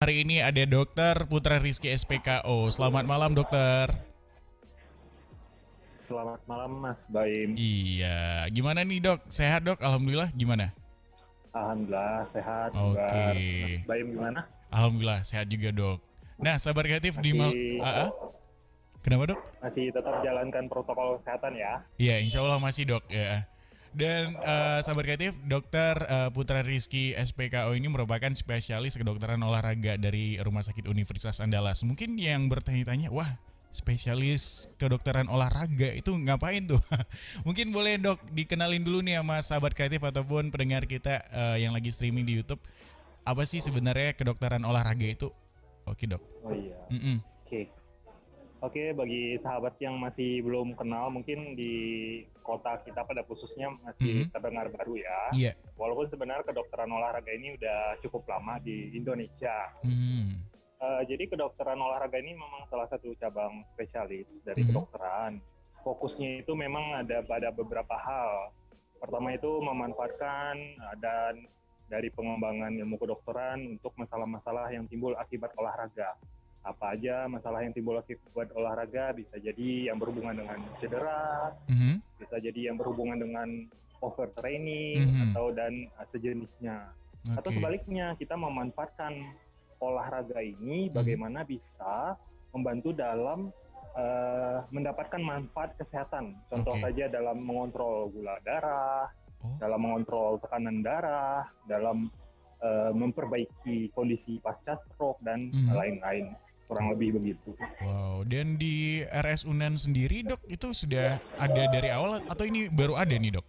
hari ini ada Dokter Putra Rizky SPKO. Selamat malam dokter. Selamat malam Mas Baim. Iya, gimana nih dok? Sehat dok? Alhamdulillah. Gimana? Alhamdulillah sehat. Oke, Kabar Mas Baim gimana? Alhamdulillah sehat juga dok. Nah, sahabat kreatif di mal. Masih Kenapa dok? masih tetap jalankan protokol kesehatan ya. Iya, insya Allah masih dok ya. Dan sahabat kreatif, Dokter Putra Rizky SPKO ini merupakan spesialis kedokteran olahraga dari Rumah Sakit Universitas Andalas. Mungkin yang bertanya-tanya, wah spesialis kedokteran olahraga itu ngapain tuh? Mungkin boleh dok dikenalin dulu nih sama sahabat kreatif ataupun pendengar kita yang lagi streaming di YouTube. Apa sih sebenarnya kedokteran olahraga itu? Oke dok. Oh iya. Mm-mm. Oke. Oke, bagi sahabat yang masih belum kenal, mungkin di kota kita pada khususnya masih terdengar baru ya. Iya. Walaupun sebenarnya kedokteran olahraga ini udah cukup lama di Indonesia. Jadi kedokteran olahraga ini memang salah satu cabang spesialis dari kedokteran. Fokusnya itu memang ada pada beberapa hal. Pertama itu memanfaatkan dan dari pengembangan ilmu kedokteran untuk masalah-masalah yang timbul akibat olahraga. Apa aja masalah yang timbul akibat olahraga, bisa jadi yang berhubungan dengan cedera, bisa jadi yang berhubungan dengan overtraining atau dan sejenisnya. Atau sebaliknya, kita memanfaatkan olahraga ini bagaimana bisa membantu dalam mendapatkan manfaat kesehatan. Contoh saja dalam mengontrol gula darah, dalam mengontrol tekanan darah, dalam memperbaiki kondisi pasca stroke dan lain-lain. Kurang lebih begitu. Wow, dan di RS Unan sendiri dok, itu sudah ada dari awal atau ini baru ada nih dok?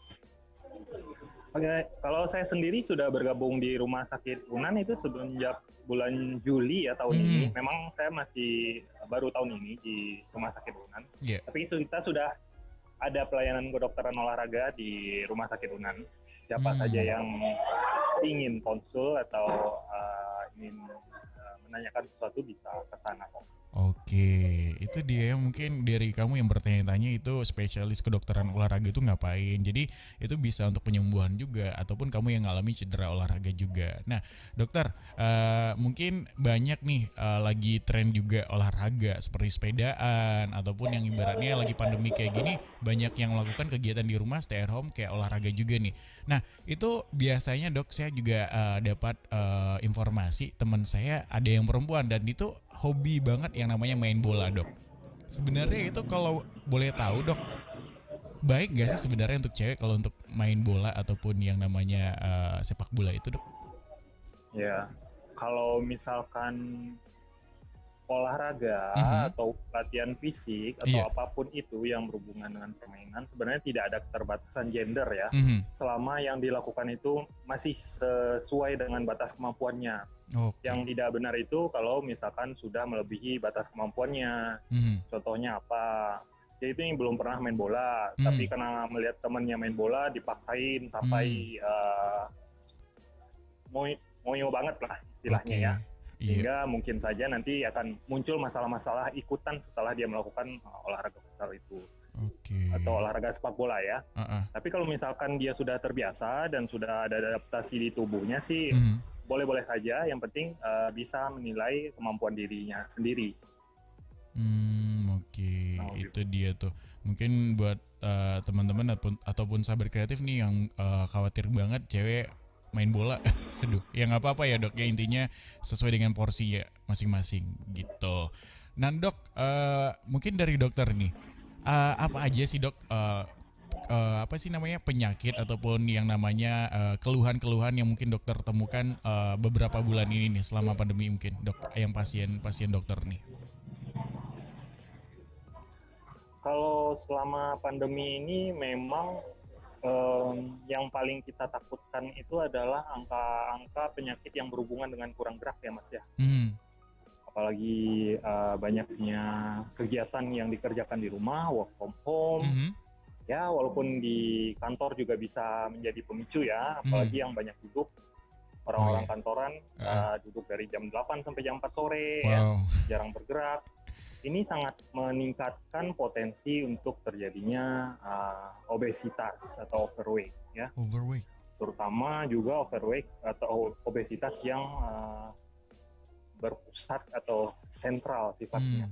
Oke, kalau saya sendiri sudah bergabung di Rumah Sakit Unan itu semenjak bulan Juli ya tahun ini. Memang saya masih baru tahun ini di Rumah Sakit Unan. Tapi kita sudah ada pelayanan kedokteran olahraga di Rumah Sakit Unan. Siapa saja yang ingin konsul atau ingin menanyakan sesuatu bisa ke sana kok. Oke, itu dia mungkin dari kamu yang bertanya-tanya itu spesialis kedokteran olahraga itu ngapain. Jadi itu bisa untuk penyembuhan juga ataupun kamu yang ngalami cedera olahraga juga. Nah dokter, mungkin banyak nih lagi tren juga olahraga seperti sepedaan ataupun yang ibaratnya lagi pandemi kayak gini banyak yang melakukan kegiatan di rumah stay at home kayak olahraga juga nih. Nah itu biasanya dok saya juga dapat informasi teman saya ada yang perempuan dan itu hobi banget yang namanya main bola dok. Sebenarnya itu kalau boleh tahu dok, baik nggak sih sebenarnya untuk cewek kalau untuk main bola ataupun yang namanya sepak bola itu dok? Ya, kalau misalkan olahraga atau latihan fisik atau apapun itu yang berhubungan dengan permainan sebenarnya tidak ada keterbatasan gender ya. Selama yang dilakukan itu masih sesuai dengan batas kemampuannya. Yang tidak benar itu kalau misalkan sudah melebihi batas kemampuannya. Contohnya apa? Ya itu yang belum pernah main bola, tapi karena melihat temannya main bola dipaksain sampai moyo banget lah istilahnya ya. Sehingga mungkin saja nanti akan muncul masalah-masalah ikutan setelah dia melakukan olahraga futsal itu. Atau olahraga sepak bola ya. Tapi kalau misalkan dia sudah terbiasa dan sudah ada adaptasi di tubuhnya sih boleh-boleh saja. Yang penting bisa menilai kemampuan dirinya sendiri. Itu dia tuh. Mungkin buat teman-teman ataupun sahabat kreatif nih yang khawatir banget cewek main bola, aduh, ya nggak apa-apa ya dok. Ya intinya sesuai dengan porsi ya masing-masing gitu. Nah dok, mungkin dari dokter nih, apa aja sih dok? Apa sih namanya penyakit ataupun yang namanya keluhan-keluhan yang mungkin dokter temukan beberapa bulan ini nih selama pandemi mungkin dok, yang pasien dokter nih. Kalau selama pandemi ini memang yang paling kita takutkan itu adalah angka penyakit yang berhubungan dengan kurang gerak ya mas ya. Apalagi banyaknya kegiatan yang dikerjakan di rumah, work from home. Ya walaupun di kantor juga bisa menjadi pemicu ya, apalagi yang banyak duduk. Orang-orang kantoran duduk dari jam 8 sampai jam 4 sore ya, jarang bergerak. Ini sangat meningkatkan potensi untuk terjadinya obesitas atau overweight ya. Terutama juga overweight atau obesitas yang berpusat atau sentral sifatnya.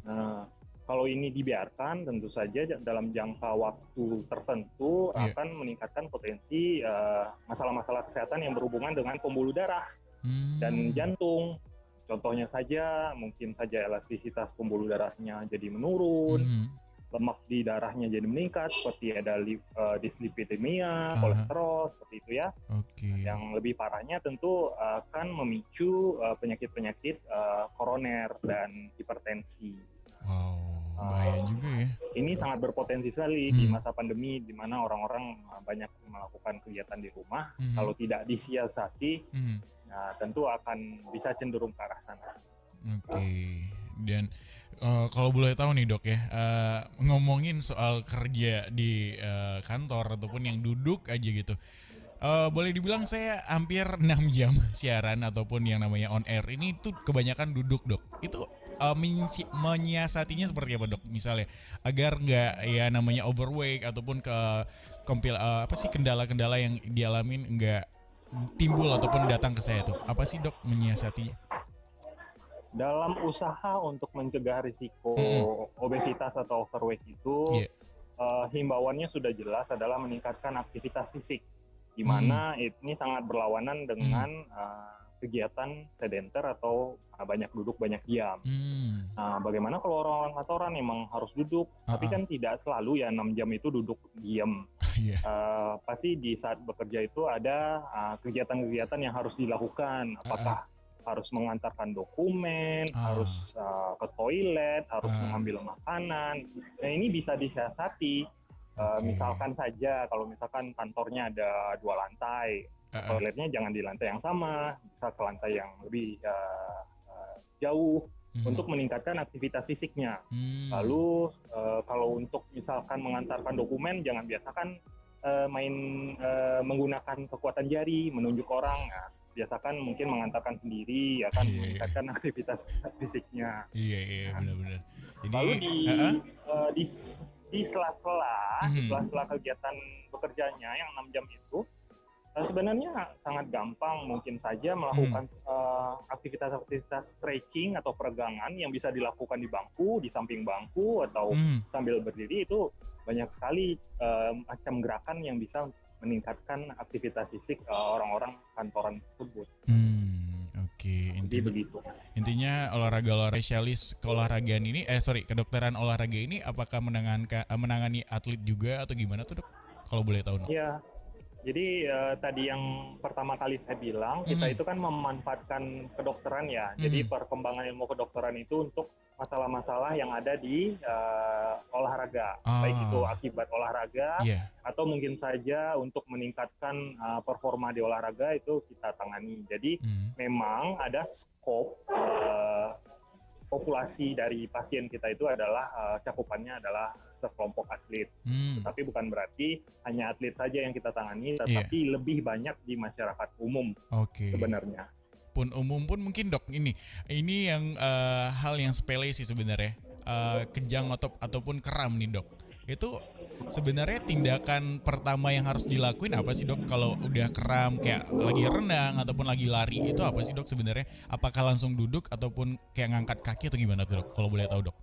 Nah, kalau ini dibiarkan, tentu saja dalam jangka waktu tertentu akan meningkatkan potensi masalah-masalah kesehatan yang berhubungan dengan pembuluh darah dan jantung. Contohnya saja, mungkin saja elastisitas pembuluh darahnya jadi menurun, lemak di darahnya jadi meningkat, seperti ada dislipidemia, kolesterol, seperti itu ya. Yang lebih parahnya tentu akan memicu penyakit-penyakit koroner dan hipertensi. Wow, bahaya juga ya. Ini sangat berpotensi sekali di masa pandemi, di mana orang-orang banyak melakukan kegiatan di rumah. Kalau tidak disiasati, nah, tentu akan bisa cenderung ke arah sana. Dan kalau boleh tahu nih dok ya, ngomongin soal kerja di kantor ataupun yang duduk aja gitu. Boleh dibilang saya hampir 6 jam siaran ataupun yang namanya on air ini tuh kebanyakan duduk dok. Itu menyiasatinya seperti apa dok? Misalnya agar nggak ya namanya overweight ataupun kendala-kendala yang dialamin nggak timbul ataupun datang ke saya tuh. Apa sih dok menyiasatinya? Dalam usaha untuk mencegah risiko obesitas atau overweight itu, himbauannya sudah jelas adalah meningkatkan aktivitas fisik, di mana ini sangat berlawanan dengan kegiatan sedenter atau banyak duduk, banyak diam. Nah, bagaimana kalau orang-orang kantoran memang harus duduk, tapi kan tidak selalu ya 6 jam itu duduk diam. Pasti di saat bekerja itu ada kegiatan-kegiatan yang harus dilakukan, apakah harus mengantarkan dokumen, harus ke toilet, harus mengambil makanan. Nah, ini bisa disiasati. Misalkan saja kalau misalkan kantornya ada 2 lantai, toiletnya jangan di lantai yang sama, bisa ke lantai yang lebih jauh untuk meningkatkan aktivitas fisiknya. Lalu kalau untuk misalkan mengantarkan dokumen, jangan biasakan menggunakan kekuatan jari menunjuk orang. Nah, biasakan mungkin mengantarkan sendiri, akan meningkatkan aktivitas fisiknya. Iya, benar-benar. Lalu di sela-sela kegiatan bekerjanya yang 6 jam itu, sebenarnya sangat gampang mungkin saja melakukan aktivitas-aktivitas stretching atau peregangan yang bisa dilakukan di bangku, di samping bangku, atau sambil berdiri. Itu banyak sekali macam gerakan yang bisa meningkatkan aktivitas fisik orang-orang kantoran tersebut. Intinya olahraga spesialis keolahragaan ini, kedokteran olahraga ini apakah menangani atlet juga atau gimana tuh dok? Kalau boleh tahu. Iya. Jadi tadi yang pertama kali saya bilang, kita itu kan memanfaatkan kedokteran ya. Jadi perkembangan ilmu kedokteran itu untuk masalah-masalah yang ada di olahraga. Baik itu akibat olahraga, atau mungkin saja untuk meningkatkan performa di olahraga, itu kita tangani. Jadi memang ada skop populasi dari pasien kita itu adalah cakupannya adalah sekelompok atlet. Tapi bukan berarti hanya atlet saja yang kita tangani, tetapi lebih banyak di masyarakat umum sebenarnya. Pun umum pun mungkin dok, ini yang hal yang sepele sih sebenarnya, kejang ataupun kram nih dok. Itu sebenarnya tindakan pertama yang harus dilakuin apa sih dok kalau udah kram, kayak lagi renang ataupun lagi lari, itu apa sih dok sebenarnya? Apakah langsung duduk ataupun kayak ngangkat kaki atau gimana tuh dok, kalau boleh tahu dok?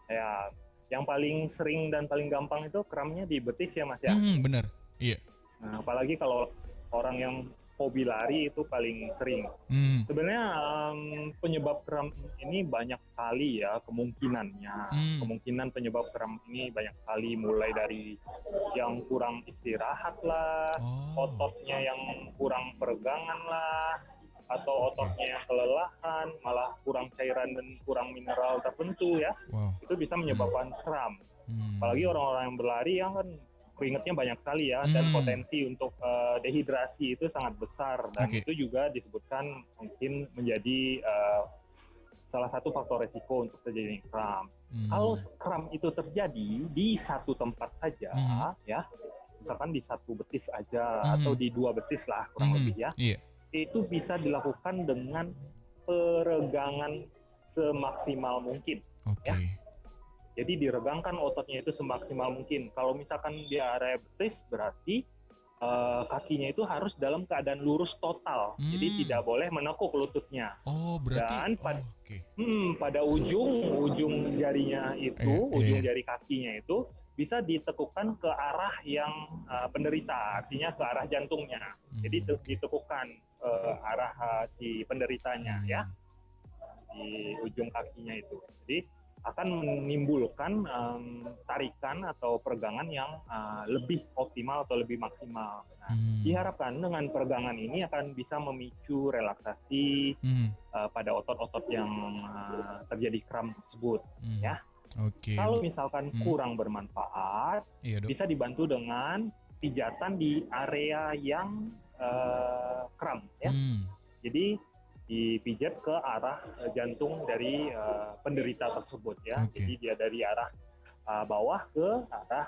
Ya, yang paling sering dan paling gampang itu kramnya di betis ya mas ya. Bener, iya. Nah, apalagi kalau orang yang hobi lari itu paling sering. Sebenarnya penyebab kram ini banyak sekali ya kemungkinannya. Kemungkinan penyebab kram ini banyak sekali, mulai dari yang kurang istirahat lah, ototnya yang kurang peregangan lah, atau ototnya yang kelelahan, malah kurang cairan dan kurang mineral tertentu ya. Itu bisa menyebabkan kram. Apalagi orang-orang yang berlari yang kan keringatnya banyak sekali ya, dan potensi untuk dehidrasi itu sangat besar, dan itu juga disebutkan mungkin menjadi salah satu faktor resiko untuk terjadi kram. Kalau kram itu terjadi di satu tempat saja, ya, misalkan di satu betis aja atau di 2 betis lah kurang lebih ya, itu bisa dilakukan dengan peregangan semaksimal mungkin. Ya. Jadi diregangkan ototnya itu semaksimal mungkin. Kalau misalkan di area betis, berarti kakinya itu harus dalam keadaan lurus total, jadi tidak boleh menekuk lututnya. Oh, berarti. Dan pada ujung jarinya itu, ujung jari kakinya itu bisa ditekukkan ke arah yang penderita, artinya ke arah jantungnya. Jadi ditekukkan arah si penderitanya ya, di ujung kakinya itu. Jadi akan menimbulkan tarikan atau peregangan yang lebih optimal atau lebih maksimal. Nah, diharapkan dengan peregangan ini akan bisa memicu relaksasi pada otot-otot yang terjadi kram tersebut. Ya. Kalau misalkan kurang bermanfaat, bisa dibantu dengan pijatan di area yang kram. Ya. Jadi dipijat ke arah jantung dari penderita tersebut ya. Jadi dia dari arah bawah ke arah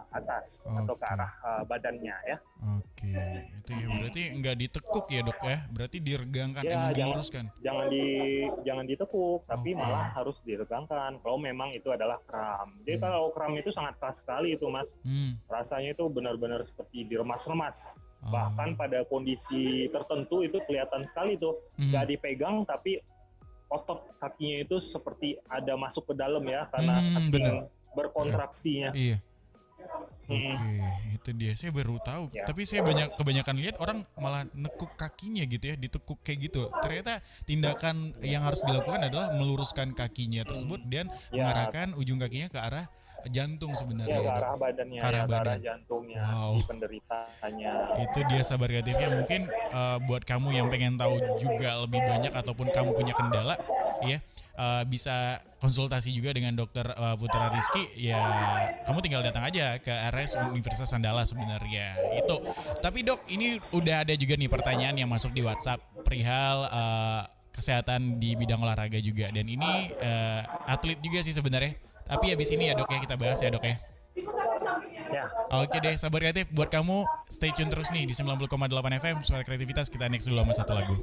atas atau ke arah badannya ya. Itu ya berarti nggak ditekuk ya dok ya? Berarti diregangkan, ya, diluruskan. Jangan ditekuk, tapi malah harus diregangkan. Kalau memang itu adalah kram. Jadi kalau kram itu sangat keras sekali itu mas. Rasanya itu benar-benar seperti diremas-remas. Bahkan pada kondisi tertentu itu kelihatan sekali tuh, nggak dipegang tapi otot kakinya itu seperti ada masuk ke dalam ya, karena saking berkontraksinya. Iya. Itu dia. Saya baru tahu. Ya. Tapi saya kebanyakan lihat orang malah nekuk kakinya gitu ya, ditekuk kayak gitu. Ternyata tindakan yang harus dilakukan adalah meluruskan kakinya tersebut dan mengarahkan ujung kakinya ke arah jantung sebenarnya. Ke arah badannya, ke arah jantungnya, di penderitanya. Itu dia sahabat kreatifnya. Mungkin buat kamu yang pengen tahu juga lebih banyak ataupun kamu punya kendala, ya bisa konsultasi juga dengan Dokter Putra Rizky. Ya kamu tinggal datang aja ke RS Universitas Andalas sebenarnya. Itu. Tapi dok, ini udah ada juga nih pertanyaan yang masuk di WhatsApp perihal kesehatan di bidang olahraga juga. Dan ini atlet juga sih sebenarnya. Tapi habis ini ya dok ya kita bahas ya dok ya. Ya. Oke deh sahabat kreatif, buat kamu stay tune terus nih di 90,8 FM Suara Kreativitas. Kita next dulu sama satu lagu.